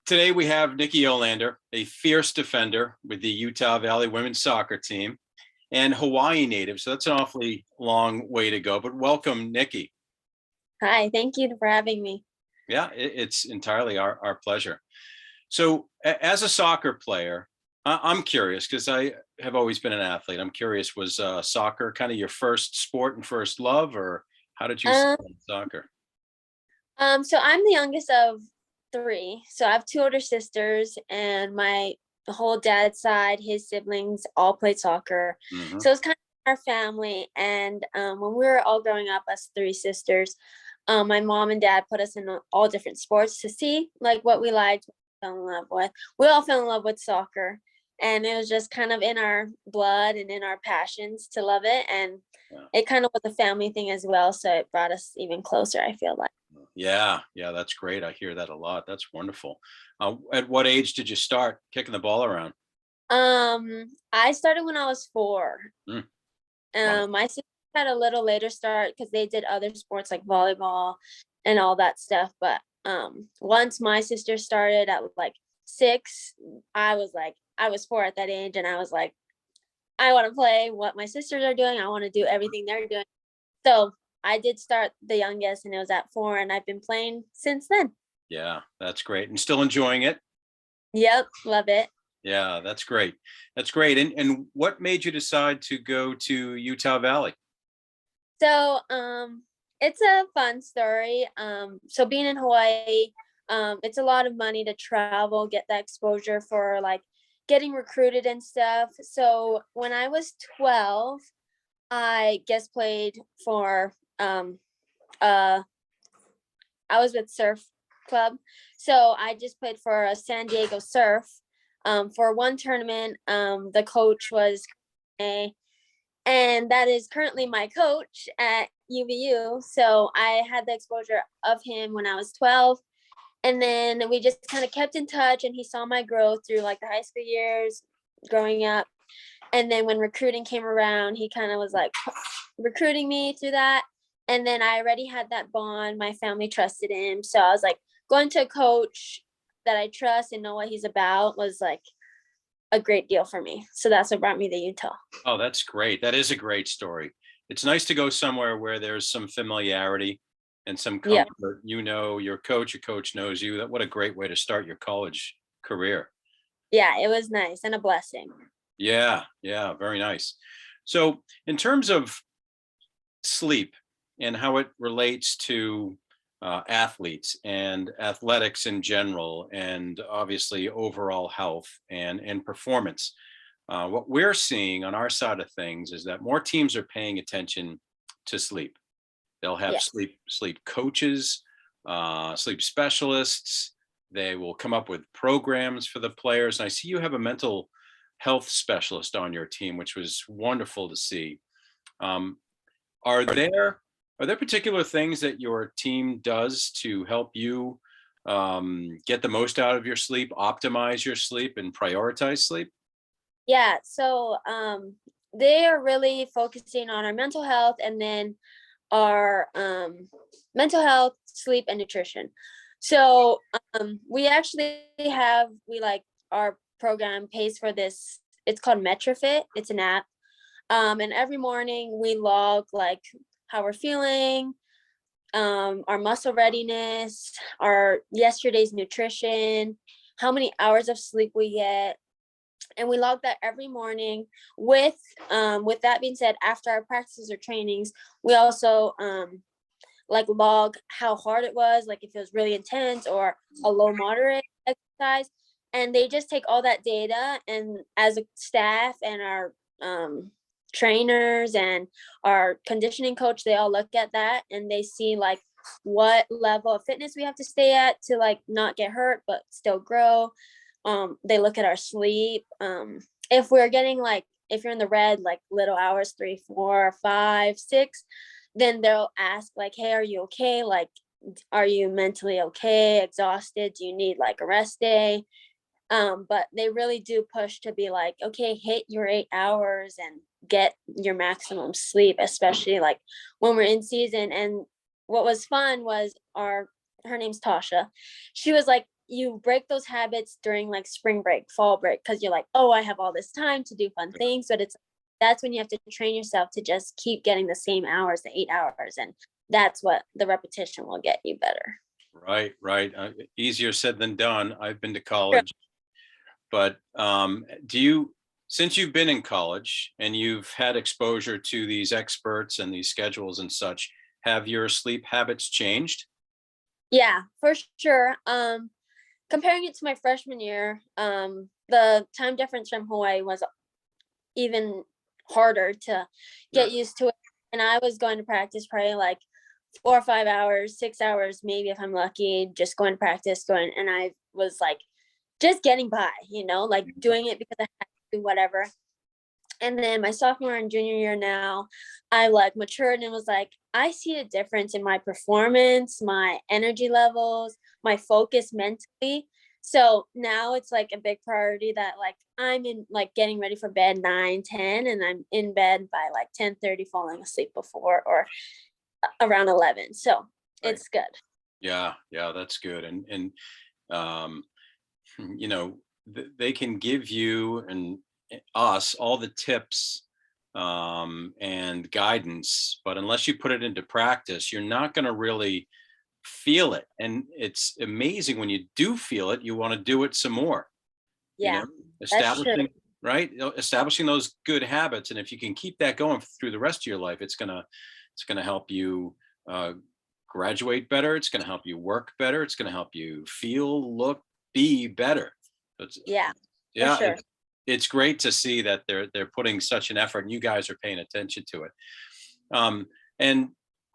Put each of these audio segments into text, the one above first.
Today we have Nicki Olanda, a fierce defender with the Utah Valley women's soccer team and Hawaii native. So that's an awfully long way to go, but welcome, Nicki. Hi, thank you for having me. Yeah, it's entirely our pleasure. So as a soccer player, I'm curious because I have always been an athlete. I'm curious, was soccer kind of your first sport and first love, or how did you Um, start in soccer? so I'm the youngest of three. So I have two older sisters, and my whole dad's side, his siblings all played soccer. Hmm. So it's kind of our family. And when we were all growing up, us three sisters, my mom and dad put us in all different sports to see like what we liked, fell in love with. We all fell in love with soccer, and it was just kind of in our blood and in our passions to love it. And Yeah. it kind of was a family thing as well. So it brought us even closer, I feel like. Yeah, that's great. I hear that a lot. That's wonderful. At what age did you start kicking the ball around? I started when I was 4. Mm, wow. My sister had a little later start because they did other sports like volleyball and all that stuff. But once my sister started at like 6, I was 4 at that age, and I was like, I want to play what my sisters are doing. I want to do everything they're doing. So I did start the youngest, and it was at 4, and I've been playing since then. Yeah, that's great. And still enjoying it? Yep, love it. Yeah, that's great. That's great. And what made you decide to go to Utah Valley? So, it's a fun story. So being in Hawaii, it's a lot of money to travel, get that exposure for like getting recruited and stuff. So when I was 12, I guest played for uh I was with Surf Club. So I just played for a San Diego Surf. For one tournament, the coach was a and that is currently my coach at UVU. So I had the exposure of him when I was 12. And then we just kind of kept in touch, and he saw my growth through like the high school years growing up. And then when recruiting came around, he kind of was like recruiting me through that. And then I already had that bond. My family trusted him. So I was like, going to a coach that I trust and know what he's about was like a great deal for me. So that's what brought me to Utah. Oh, that's great. That is a great story. It's nice to go somewhere where there's some familiarity and some Yeah. comfort. You know your coach knows you. That what a great way to start your college career. Yeah, it was nice and a blessing. Yeah, very nice. So, in terms of sleep and how it relates to athletes and athletics in general, and obviously overall health and performance. What we're seeing on our side of things is that more teams are paying attention to sleep. They'll have Yes. sleep coaches, sleep specialists. They will come up with programs for the players. And I see you have a mental health specialist on your team, which was wonderful to see. Um, are there particular things that your team does to help you get the most out of your sleep, optimize your sleep, and prioritize sleep? Yeah. So they are really focusing on our mental health, and then our mental health, sleep, and nutrition. So we actually we like our program pays for this. It's called MetroFit. It's an app. And every morning we log like how we're feeling, our muscle readiness, our yesterday's nutrition, how many hours of sleep we get, and we log that every morning. With that being said, after our practices or trainings, we also like log how hard it was, like if it was really intense or a low moderate exercise. And they just take all that data, and as a staff and our trainers and our conditioning coach, they all look at that, and they see like what level of fitness we have to stay at to like not get hurt but still grow. They look at our sleep. If we're getting like, if you're in the red like little hours, 3, 4, 5, 6, then they'll ask like, hey, are you okay? Like, are you mentally okay, exhausted? Do you need like a rest day? But they really do push to be like, okay, hit your 8 hours and get your maximum sleep, especially like when we're in season. And what was fun was her name's Tasha. She was like you break those habits during like spring break, fall break, because you're like, oh, I have all this time to do fun things. But that's when you have to train yourself to just keep getting the same hours, the 8 hours. And that's what the repetition will get you better. Right, right. Easier said than done. I've been to Sure. college, but do you, since you've been in college and you've had exposure to these experts and these schedules and such, have your sleep habits changed? Yeah, for sure. Comparing it to my freshman year, the time difference from Hawaii was even harder to Yeah. get used to it. And I was going to practice probably like 4 or 5 hours, 6 hours, maybe if I'm lucky, just going to practice, going, and I was like just getting by, like doing it because I had to do whatever. And then my sophomore and junior year now, I like matured and was like, I see a difference in my performance, my energy levels, my focus mentally. So now it's like a big priority that like I'm in like getting ready for bed 9, 10, and I'm in bed by like 10:30, falling asleep before or around 11. So Right. it's good. Yeah, yeah, that's good. And um, you know, they can give you and us all the tips and guidance, but unless you put it into practice, you're not going to really feel it. And it's amazing when you do feel it, you want to do it some more, you know, Yeah, that's true. establishing, right? Establishing those good habits. And if you can keep that going through the rest of your life, it's gonna help you uh, graduate better. It's gonna help you work better. It's gonna help you feel, look, be better. So it's, Yeah, for yeah, sure. it's great to see that they're putting such an effort and you guys are paying attention to it. Um, and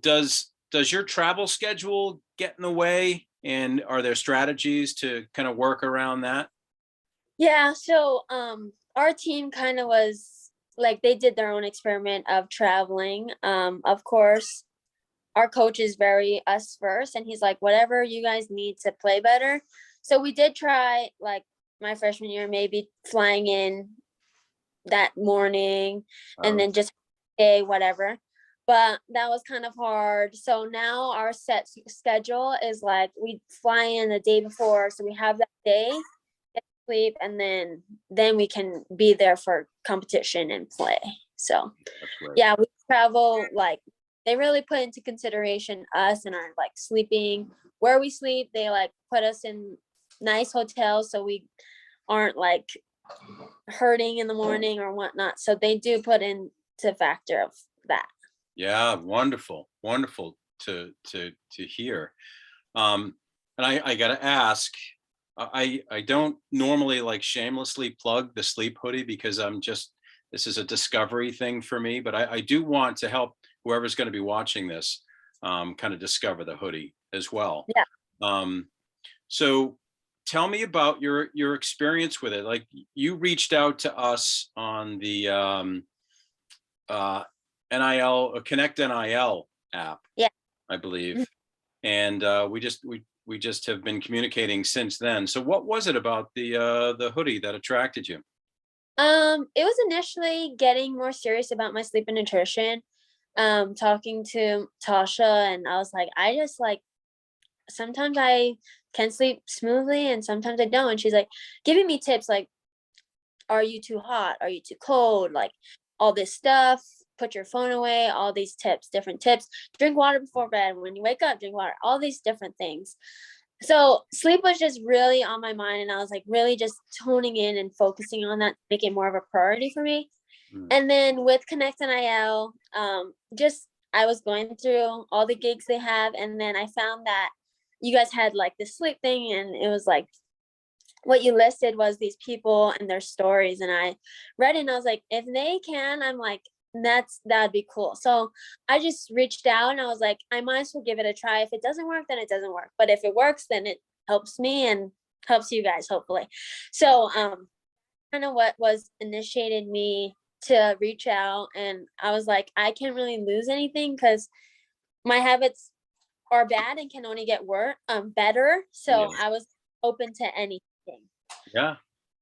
does your travel schedule get in the way? And are there strategies to kind of work around that? Yeah, so our team kind of was like they did their own experiment of traveling. Of course, our coach is very us first and he's like whatever you guys need to play better. So we did try like my freshman year maybe flying in that morning and Oh, then just day whatever. But that was kind of hard. So now our schedule is like we fly in the day before so we have that day sleep and then we can be there for competition and play. So that's great. yeah, we travel like they really put into consideration us and our like sleeping where we sleep. They like put us in nice hotels so we aren't like hurting in the morning or whatnot. So they do put into factor of that. Yeah, wonderful, wonderful to hear. And I got to ask, I don't normally like shamelessly plug the sleep hoodie because this is a discovery thing for me, but I do want to help whoever's going to be watching this kind of discover the hoodie as well. Yeah. Um, so tell me about your experience with it. Like you reached out to us on the uh, NIL Connect NIL app, Yeah. I Mhm. believe, and we just have been communicating since then. So what was it about the hoodie that attracted you? It was initially getting more serious about my sleep and nutrition. Talking to Tasha and I was like, I just like sometimes I can sleep smoothly and sometimes I don't. And she's like giving me tips like, are you too hot? Are you too cold? Like all this stuff. Put your phone away, all these tips, different tips. Drink water before bed. When you wake up, drink water, all these different things. So sleep was just really on my mind. And I was like really just toning in and focusing on that, to make it more of a priority for me. Mm, And then with Connect NIL, just I was going through all the gigs they have, and then I found that you guys had like the sleep thing, and it was like what you listed was these people and their stories. And I read it and I was like, if they can, I'm like, that'd be cool. So I just reached out and I was like, I might as well give it a try. If it doesn't work, then it doesn't work. But if it works, then it helps me and helps you guys, hopefully. So kind of what was initiated me to reach out and I was like, I can't really lose anything because my habits are bad and can only get better. yeah, So I was open to anything. yeah.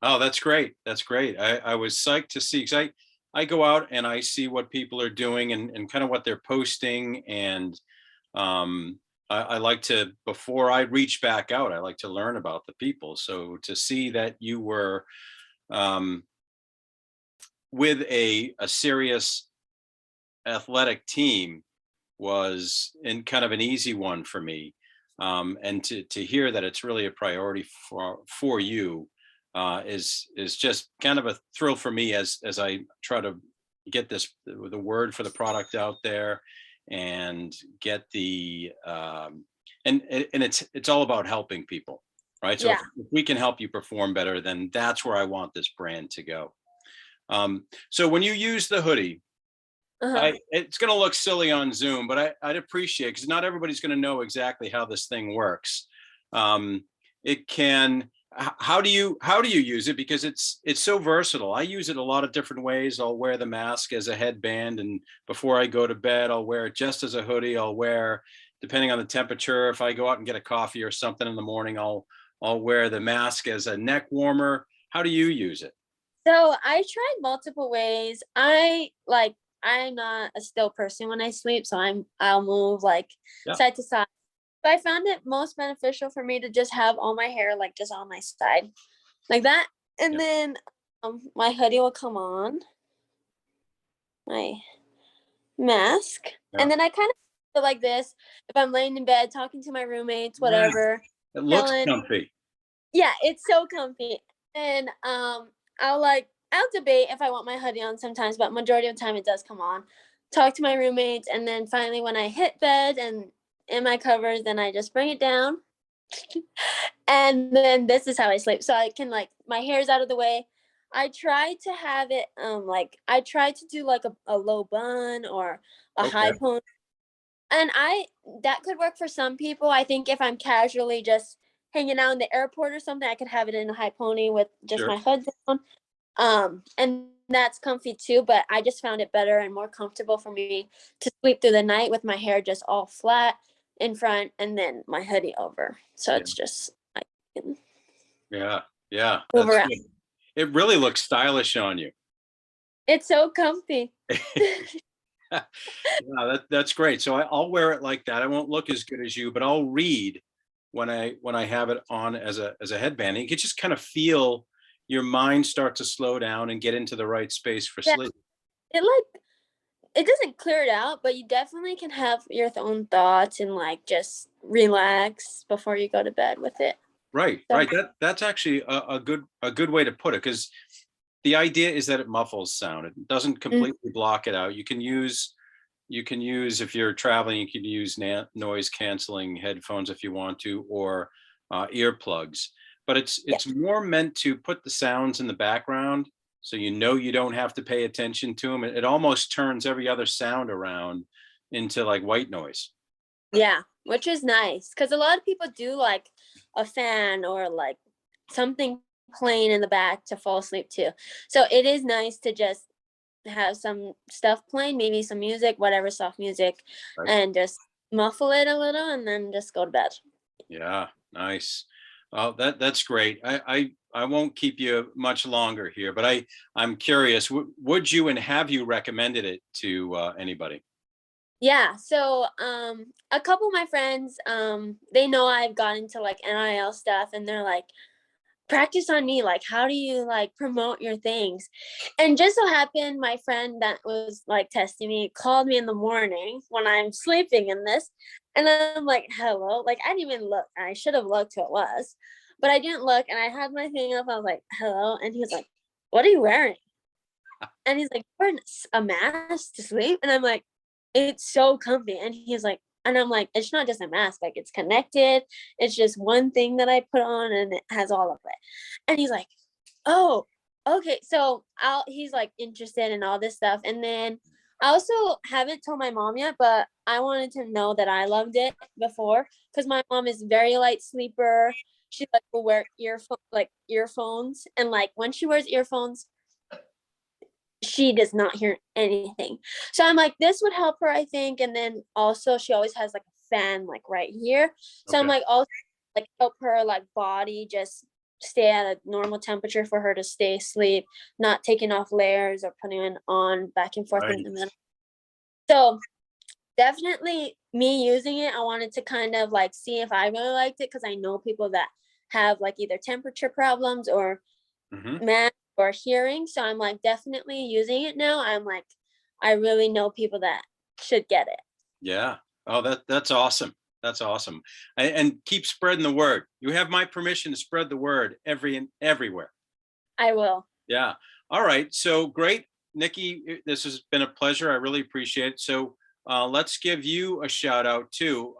Oh, that's great. That's great. I was psyched to see because I go out and I see what people are doing and kind of what they're posting and um, I like to, before I reach back out, I like to learn about the people. So to see that you were um, with a serious athletic team was in kind of an easy one for me. And to hear that it's really a priority for you is just kind of a thrill for me as I try to get the word for the product out there and get the and it's all about helping people, right? So Yeah. if we can help you perform better, then that's where I want this brand to go. So when you use the hoodie, Uh-huh. it's going to look silly on Zoom, but I'd appreciate, because not everybody's going to know exactly how this thing works. It can. How do you use it? Because it's so versatile. I use it a lot of different ways. I'll wear the mask as a headband, and before I go to bed, I'll wear it just as a hoodie. I'll wear, depending on the temperature, if I go out and get a coffee or something in the morning, I'll wear the mask as a neck warmer. How do you use it? So I tried multiple ways. I'm not a still person when I sleep, so I'll move like Yeah. side to side. But I found it most beneficial for me to just have all my hair like just on my side, like that. And Yeah. then my hoodie will come on, my mask. Yeah. And then I kind of feel like this if I'm laying in bed talking to my roommates, Yeah. whatever, It looks chilling. comfy. Yeah, it's so comfy. And I'll debate if I want my hoodie on sometimes, but majority of the time it does come on. Talk to my roommates, and then finally when I hit bed and in my covers, then I just bring it down. And then this is how I sleep. So I can like my hair's out of the way. I try to have it like I try to do like a low bun or a high Okay. pony. And that could work for some people. I think if I'm casually just hanging out in the airport or something, I could have it in a high pony with just Sure. my hood down. And that's comfy too, but I just found it better and more comfortable for me to sleep through the night with my hair just all flat in front and then my hoodie over. So Yeah. it's just I can Yeah. Yeah. move That's around. good. It really looks stylish on you. It's so comfy. Yeah, that's great. So I'll wear it like that. I won't look as good as you, but I'll read when I have it on as a headband. And you can just kind of feel your mind start to slow down and get into the right space for Yeah, sleep. it it doesn't clear it out, but you definitely can have your own thoughts and like just relax before you go to bed with it. Right, So right. That's actually a good way to put it, because the idea is that it muffles sound. It doesn't mm, completely block it out. You can use, if you're traveling, you can use noise canceling headphones if you want to, or earplugs. But it's yeah, it's more meant to put the sounds in the background, so you don't have to pay attention to them. It almost turns every other sound around into like white noise. yeah, which is nice because a lot of people do like a fan or like something playing in the back to fall asleep to. So it is nice to just have some stuff playing, maybe some music, whatever soft music, Right? and just muffle it a little and then just go to bed. Yeah, nice. Oh, that's great. I won't keep you much longer here, but I'm curious. Would you and have you recommended it to anybody? Yeah, so a couple of my friends, they know I've got into like NIL stuff and they're like, practice on me, like how do you like promote your things? And just so happened my friend that was like testing me called me in the morning when I'm sleeping in this, and I'm like, hello, like I didn't even look. I should have looked who it was, but I didn't look, and I had my thing up. I was like, hello, and he was like, what are you wearing? And he's like, wearing a mask to sleep? And I'm like, it's so comfy. And he's like, and I'm like, it's not just a mask, like it's connected. It's just one thing that I put on and it has all of it. And he's like, oh, okay. So he's like interested in all this stuff. And then I also haven't told my mom yet, but I wanted to know that I loved it before because my mom is very light sleeper. She like will wear earphones. And like when she wears earphones, she does not hear anything. So I'm like, this would help her, I think. And then also she always has like a fan like right here. So I'm Okay. like also like help her like body just stay at a normal temperature for her to stay asleep, not taking off layers or putting it on back and forth in Right. the middle. So Definitely me using it, I wanted to kind of like see if I really liked it because I know people that have like either temperature problems or Hmm. math or hearing. So I'm like definitely using it now. I'm like, I really know people that should get it. Yeah. Oh, that's awesome. That's awesome. And keep spreading the word. You have my permission to spread the word everywhere. I will. Yeah. All right. So great, Nikki. This has been a pleasure. I really appreciate it. So let's give you a shout out too.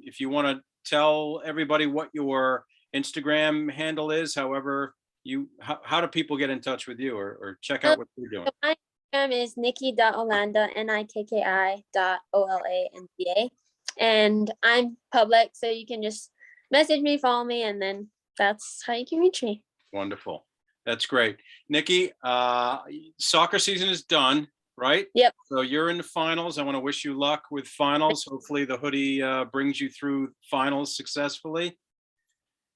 If you want to tell everybody what your Instagram handle is, however how do people get in touch with you or check Um, out what you're doing? so my Instagram is Nicki.Olanda, Nikki.Olanda. And I'm public, so you can just message me, follow me, and then that's how you can reach me. Wonderful. That's great. Nikki, soccer season is done, right? Yep. So you're in the finals. I want to wish you luck with finals. Hopefully the hoodie brings you through finals successfully.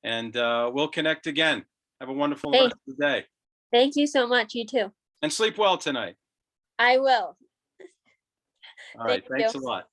And we'll connect again. Have a wonderful Hey, rest of the day. thank you so much. You too. And sleep well tonight. I will. All Thank right. Thanks you. a lot.